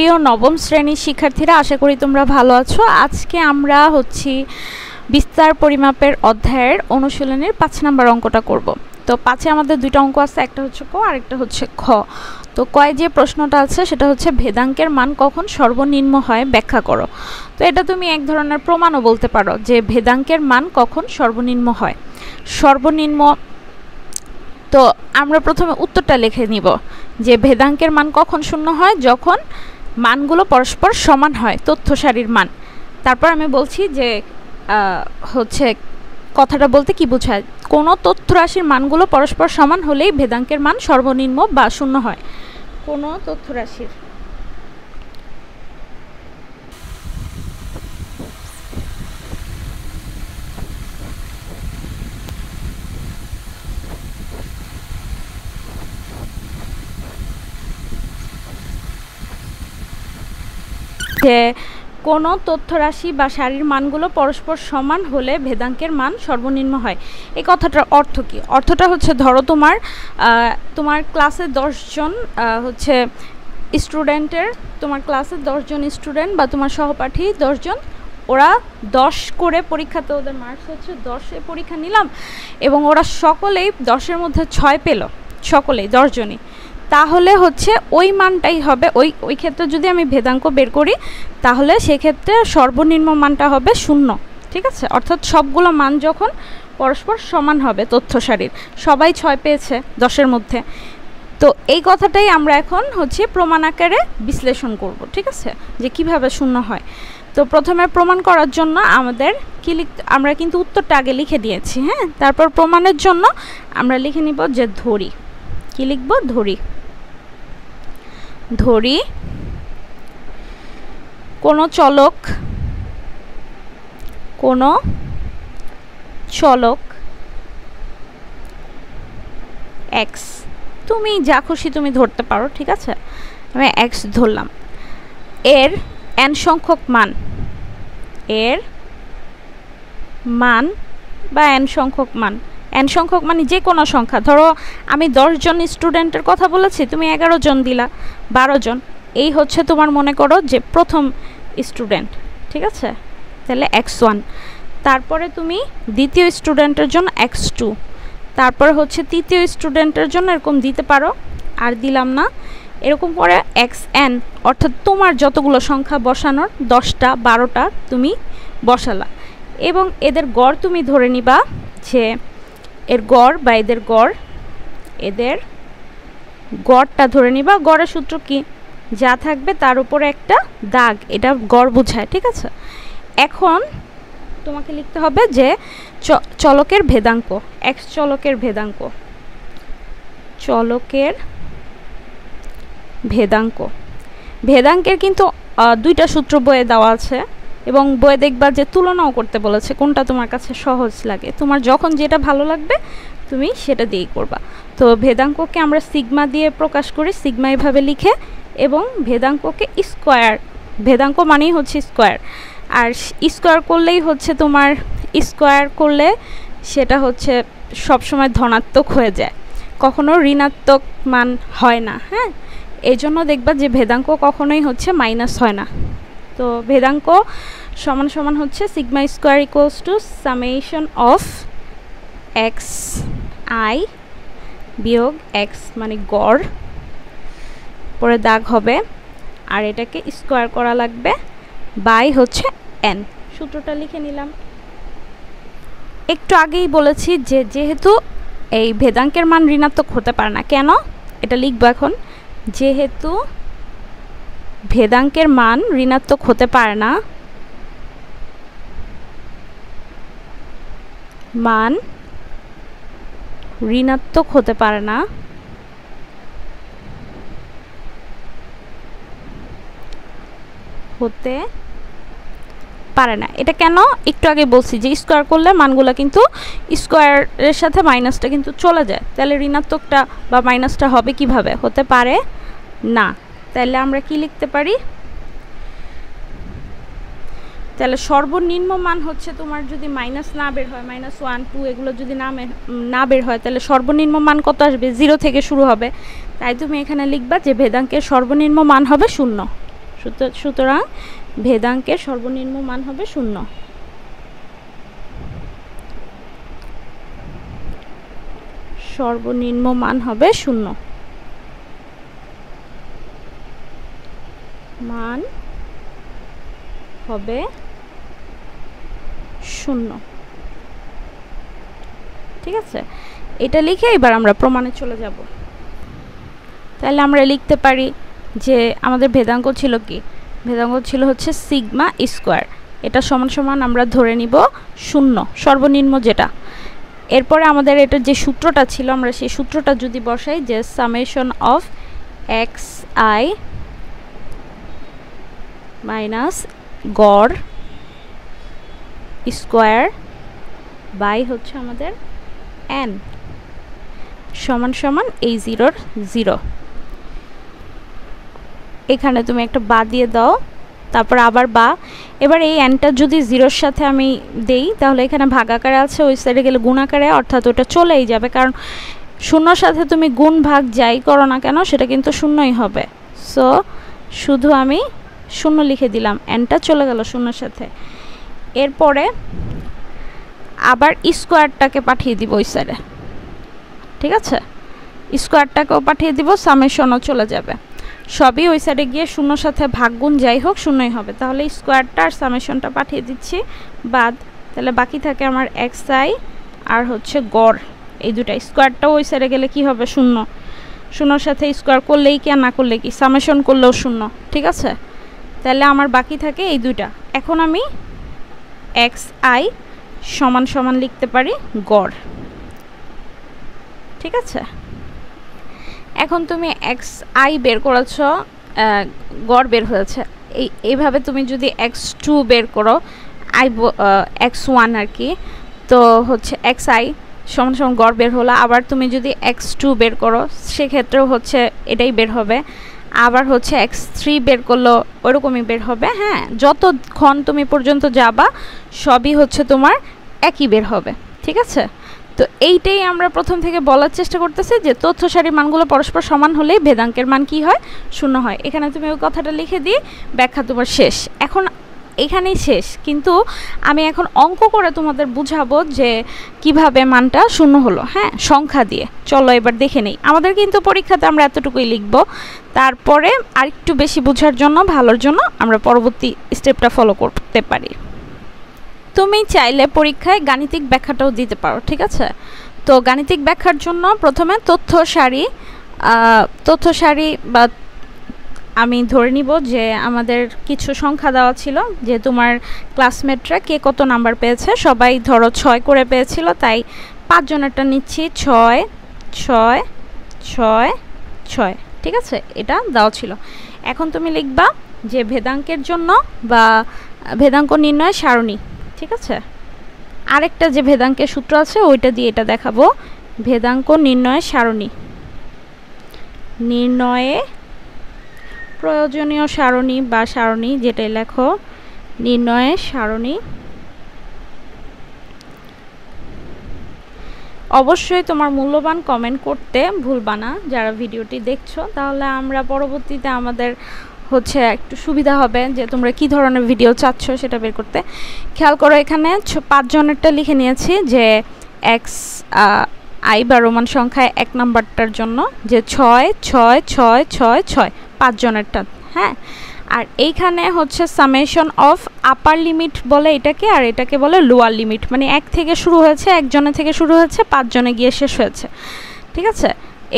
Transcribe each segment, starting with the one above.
প্রিয় নবম শ্রেণীর শিক্ষার্থীরা, আশা করি তোমরা ভালো আছো। আজকে আমরা বিস্তার পরিমাপের অধ্যায়ের অনুশীলনের 5 নম্বর অঙ্কটা করব। তো 5-এ আমাদের দুইটা অঙ্ক আছে, একটা হচ্ছে ক আর একটা হচ্ছে খ। তো কয় যে প্রশ্নটা আছে সেটা হচ্ছে ভেদাঙ্কের মান কখন সর্বনিম্ন হয় ব্যাখ্যা করো। তো এটা তুমি এক ধরনের প্রমাণও বলতে পারো যে ভেদাঙ্কের মান কখন সর্বনিম্ন হয়। সর্বনিম্ন, তো আমরা প্রথমে উত্তরটা লিখে নিব যে ভেদাঙ্কের মান কখন শূন্য হয়, যখন মানগুলো পরস্পর সমান হয়, তথ্য সারির মান। তারপর আমি বলছি যে কথাটা বলতে কি বোঝায়, কোনো তথ্য রাশির মানগুলো পরস্পর সমান হলেই ভেদাঙ্কের মান সর্বনিম্ন বা শূন্য হয়। কোনো তথ্য রাশির যে কোনো তথ্য রাশি বা সারির মানগুলো পরস্পর সমান হলে ভেদাঙ্কের মান সর্বনিম্ন হয়। এই কথাটার অর্থ কি? অর্থটা হচ্ছে, ধরো তোমার ক্লাসে 10 জন স্টুডেন্টের, তোমার ক্লাসে 10 জন স্টুডেন্ট বা তোমার সহপাঠী 10 জন, ওরা 10 করে পরীক্ষাতে, ওদের মার্কস হচ্ছে 10-এ পরীক্ষা নিলাম এবং ওরা সকলেই 10-এর মধ্যে 6 পেল, সকলেই 10 জনই। তাহলে ওই মানটাই হবে, ওই ক্ষেত্রে যদি আমি ভেদাঙ্ক বের করি তাহলে সেক্ষেত্রে সর্বনিম্ন মানটা হবে 0। ঠিক আছে, অর্থাৎ সবগুলো মান যখন পরস্পর সমান হবে তথ্য সারির, সবাই 6 পেয়েছে 10-এর মধ্যে। তো এই কথাটাই আমরা এখন প্রমাণ আকারে বিশ্লেষণ করব। ঠিক আছে, যে কিভাবে 0 হয়। তো প্রথমে প্রমাণ করার জন্য আমাদের আমরা কিন্তু উত্তরটা আগে লিখে দিয়েছি। হ্যাঁ, তারপর প্রমাণের জন্য আমরা লিখে নিব যে ধরি। কি লিখব? ধরি কোনো চলক x, তুমি যা খুশি তুমি ধরতে পারো। ঠিক আছে, আমি x ধরলাম। এর n সংখ্যক মান, বা n সংখ্যক মান, n সংখ্যক মানে যে কোনো সংখ্যা। ধরো আমি 10 জন স্টুডেন্টের কথা বলেছি, তুমি 11 জন দিলা, 12 জন। এই তোমার মনে করো যে প্রথম স্টুডেন্ট। ঠিক আছে, তাহলে x1। তারপরে তুমি দ্বিতীয় স্টুডেন্টের জন্য x2, তারপরে তৃতীয় স্টুডেন্টের জন্য এরকম দিতে পারো, আর দিলাম না, এরকম করে xn, অর্থাৎ তোমার যতগুলো সংখ্যা বসানোর 10টা 12টা তুমি বসালা, এবং এদের গড় তুমি ধরে নিবা যে এর গড় বা এদের গড়টা ধরে নিবা। গড়ের সূত্র কি? যা থাকবে তার উপরে একটা দাগ, এটা গড় বোঝায়। ঠিক আছে, এখন তোমাকে লিখতে হবে যে চলকের ভেদাঙ্ক, x চলকের ভেদাঙ্কের কিন্তু দুইটা সূত্র বইয়ে দেওয়া আছে, এবং বইয়ে দেখবা যে তুলনাও করতে বলেছে, কোনটা তোমার কাছে সহজ লাগে। তোমার যখন যেটা ভালো লাগবে তুমি সেটা দিয়েই করবা। তো ভেদাঙ্ককে আমরা সিগমা দিয়ে প্রকাশ করি, সিগমা এভাবে লিখে, এবং ভেদাঙ্ককে স্কোয়ার, ভেদাঙ্ক মানেই স্কোয়ার, আর স্কোয়ার করলেই তোমার স্কোয়ার করলে সেটা সবসময় ধনাত্মক হয়ে যায়, কখনো ঋণাত্মক মান হয় না। হ্যাঁ, এই জন্য দেখবা যে ভেদাঙ্ক কখনোই মাইনাস হয় না। তো ভেদাঙ্ক সমান sigma square equals to summation of x I বিয়োগ এক্স, মানে গড়, পরে দাগ হবে, আর এটাকে স্কোয়ার করা লাগবে বাই n। সূত্রটা লিখে নিলাম। একটু আগেই বলেছি যে যেহেতু এই ভেদাঙ্কের মান ঋণাত্মক হতে পারে না, কেন এটা লিখবো এখন, যেহেতু ভেদাঙ্কের মান ঋণাত্মক হতে পারে না, এটা কেন একটু আগে বলছি যে স্কোয়ার করলে মানগুলো কিন্তু স্কোয়ারের সাথে মাইনাসটা কিন্তু চলে যায়, তাহলে ঋণাত্মকটা বা মাইনাসটা হবে কিভাবে? হতে পারে না। তাহলে আমরা কি লিখতে পারি? তাহলে সর্বনিম্ন মান তোমার যদি মাইনাস না বের হয়, -1 2 এগুলো যদি না বের হয়, তাহলে সর্বনিম্ন মান কত আসবে? 0 থেকে শুরু হবে। তাই তুমি এখানে লিখবা যে ভেদাঙ্কের সর্বনিম্ন মান হবে 0। সুতরাং ভেদাঙ্কের সর্বনিম্ন মান হবে 0। সর্বনিম্ন মান হবে 0। মান হবে 0। ঠিক আছে, এটা লিখে এবার আমরা প্রমাণে চলে যাব। তাহলে আমরা লিখতে পারি যে আমাদের ভেদাঙ্ক ছিল কি, ভেদাঙ্ক ছিল হচ্ছে সিগমা স্কোয়ার, এটা সমান সমান আমরা ধরে নিব 0, সর্বনিম্ন যেটা। এরপরে আমাদের এটার যে সূত্রটা ছিল, আমরা সেই সূত্রটা যদি বসাই যে summation of x I minus গড় স্কোয়ার বাই হচ্ছে আমাদের n সমান সমান এই 0 0। এখানে তুমি একটা বা দিয়ে দাও, তারপর আবার বা। এবার এই nটা যদি 0-র সাথে আমি দেই তাহলে এখানে ভাগাকারে আছে, ওই সাইডে গেলে গুণাকারে, অর্থাৎ ওটা চলেই যাবে, কারণ 0-র সাথে তুমি গুণ ভাগ যাই করো না কেন সেটা কিন্তু 0ই হবে। সো শুধু আমি 0 লিখে দিলাম, nটা চলে গেল 0-র সাথে। এরপরে আবার স্কোয়ারটাকে পাঠিয়ে দিব ওই সাইডে, ঠিক আছে, স্কোয়ারটাকেও পাঠিয়ে দিব, সামেশনও চলে যাবে, সবই ওই সাইডে গিয়ে 0-র সাথে ভাগ গুণ যাই হোক 0ই হবে। তাহলে স্কোয়ারটা আর সামেশনটা পাঠিয়ে দিচ্ছি বাদ, তাহলে বাকি থাকে আমার এক্স আই আর হচ্ছে গড়, এই দুটা। স্কোয়ারটাও ওই সাইডে গেলে কি হবে 0, 0-র সাথে স্কোয়ার করলেই কি আর না করলে কি, সামেশন করলেও 0, ঠিক আছে। তাহলে আমার বাকি থাকে এই দুইটা। এখন আমি এক্স আই সমান সমান লিখতে পারি গড়, ঠিক আছে। এখন তুমি এক্স আই বের করেছ, গড় বের হয়েছে, এইভাবে তুমি যদি x2 বের করো, x1 আর কি, তো হচ্ছে এক্স আই সমান সমান গড় বের হলো। আবার তুমি যদি x2 বের করো সেক্ষেত্রেও হচ্ছে এটাই বের হবে। আবার হচ্ছে x3 বের করলো ওরকমই বের হবে। হ্যাঁ, যতক্ষণ তুমি পর্যন্ত যাবা সবই হচ্ছে তোমার একই বের হবে, ঠিক আছে। তো এইটাই আমরা প্রথম থেকে বলার চেষ্টা করতেছি যে তথ্য সারির মানগুলো পরস্পর সমান হলেই ভেদাঙ্কের মান কি হয়, 0 হয়। এখানে তুমি ওই কথাটা লিখে দিয়ে ব্যাখ্যা তোমার শেষ। এখন এখানেই শেষ, কিন্তু আমি এখন অঙ্ক করে তোমাদের বুঝাবো যে কিভাবে মানটা 0 হলো। হ্যাঁ, সংখ্যা দিয়ে। চলো এবার দেখে নেই। আমাদের কিন্তু পরীক্ষাতে আমরা এতটুকুই লিখব, তারপরে আরেকটু বেশি বোঝার জন্য, ভালোর জন্য আমরা পরবর্তী স্টেপটা ফলো করতে পারি। তুমি চাইলে পরীক্ষায় গাণিতিক ব্যাখ্যাটাও দিতে পারো, ঠিক আছে। তো গাণিতিক ব্যাখ্যার জন্য প্রথমে তথ্য সারি বা আমি ধরে নিব যে আমাদের কিছু সংখ্যা দেওয়া ছিল, যে তোমার ক্লাসমেটরা কে কত নাম্বার পেয়েছে, সবাই ধরো 6 করে পেয়েছিল, তাই 5 জনেরটা নিচ্ছি 6 6 6 6, ঠিক আছে, এটা দেওয়া ছিল। এখন তুমি লিখবা যে ভেদাঙ্কের জন্য বা ভেদাঙ্ক নির্ণয় সারণী, ঠিক আছে। আরেকটা যে ভেদাঙ্কের সূত্র আছে ওইটা দিয়ে এটা দেখাবো, ভেদাঙ্ক নির্ণয় সারণী, নির্ণয়ে প্রয়োজনীয় সারণী বা সারণী যেটাই লেখো, নির্ণয়ে সারণী। অবশ্যই তোমার মূল্যবান কমেন্ট করতে ভুলবা না যারা ভিডিওটি দেখছো, তাহলে আমরা পরবর্তীতে আমাদের হচ্ছে একটু সুবিধা হবে যে তোমরা কি ধরনের ভিডিও চাচ্ছ সেটা বের করতে। খেয়াল করো, এখানে 5 জনেরটা লিখে নিয়েছি যে এক্স আই বা রোমান সংখ্যায় 1 নাম্বারটার জন্য যে 6 6 6 6 6, 5 জনেরটা। হ্যাঁ, আর এইখানে হচ্ছে সামেশন অফ আপার লিমিট বলে এটাকে, আর এটাকে বলে লোয়ার লিমিট, মানে 1 থেকে শুরু হয়েছে, 1 জনে থেকে শুরু হয়েছে, 5 জনে গিয়ে শেষ হয়েছে, ঠিক আছে,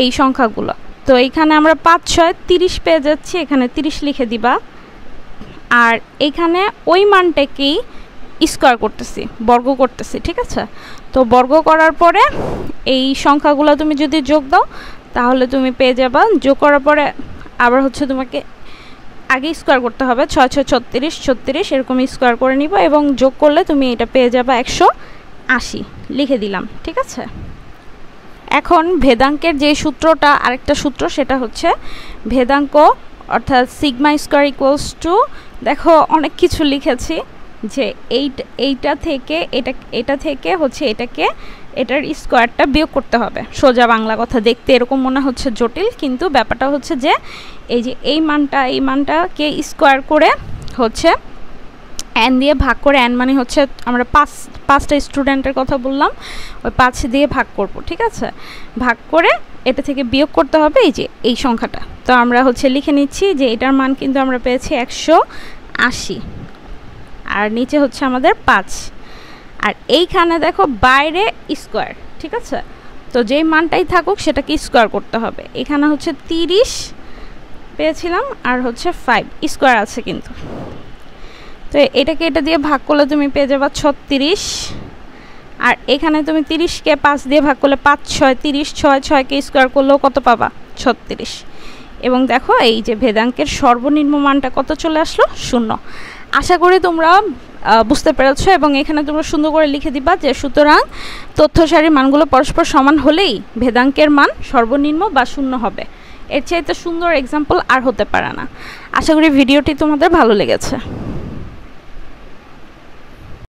এই সংখ্যাগুলো। তো এইখানে আমরা 5 6 30 পেয়ে যাচ্ছি, এখানে 30 লিখে দিবা। আর এইখানে ওই মানটাকেই স্কোয়ার করতেছি, বর্গ করতেছি, ঠিক আছে। তো বর্গ করার পরে এই সংখ্যাগুলো তুমি যদি যোগ দাও তাহলে তুমি পেয়ে যাবা, যোগ করার পরে আবার হচ্ছে তোমাকে আগে স্কোয়ার করতে হবে, 6 6 36 36 এরকম স্কোয়ার করে নিব, এবং যোগ করলে তুমি এটা পেয়ে যাবা 180, লিখে দিলাম, ঠিক আছে। এখন ভেদাঙ্কের যে সূত্রটা, আরেকটা সূত্র, সেটা হচ্ছে ভেদাঙ্ক অর্থাৎ সিগমা স্কোয়ার ইকুয়ালস টু, দেখো অনেক কিছু লিখেছি যে এইটা থেকে এটা থেকে হচ্ছে এটাকে এটার স্কোয়ারটা বিয়োগ করতে হবে। সোজা বাংলা কথা, দেখতে এরকম মনে হচ্ছে জটিল, কিন্তু ব্যাপারটা হচ্ছে যে এই যে এই মানটাকে স্কোয়ার করে হচ্ছে n দিয়ে ভাগ করে, n মানে হচ্ছে আমরা পাঁচটা স্টুডেন্টের কথা বললাম, ওই 5 দিয়ে ভাগ করব, ঠিক আছে? ভাগ করে এটা থেকে বিয়োগ করতে হবে এই যে এই সংখ্যাটা। তো আমরা হচ্ছে লিখে নিচ্ছি যে এটার মান কিন্তু আমরা পেয়েছি 180, আর নিচে হচ্ছে আমাদের 5, আর এইখানে দেখো বাইরে স্কোয়ার, ঠিক আছে? তো যেই মানটাই থাকুক সেটাকে স্কোয়ার করতে হবে। এখানে হচ্ছে 30 পেয়েছিলাম আর হচ্ছে 5 স্কোয়ার আছে কিন্তু, তো এটাকে এটা দিয়ে ভাগ করলে তুমি পেয়ে যাবা 36, আর এখানে তুমি 30কে 5 দিয়ে ভাগ করলে 5 6 30, 6কে স্কোয়ার করলেও কত পাবা? 36। এবং দেখো এই যে ভেদাঙ্কের সর্বনিম্ন মানটা কত চলে আসলো? 0। আশা করি তোমরা বুঝতে পেরেছো, এবং এখানে তোমরা সুন্দর করে লিখে দিবা যে সুতরাং তথ্য সারির মানগুলো পরস্পর সমান হলেই ভেদাঙ্কের মান সর্বনিম্ন বা 0 হবে। এর চাইতে সুন্দর এক্সাম্পল আর হতে পারে না। আশা করি ভিডিওটি তোমাদের ভালো লেগেছে।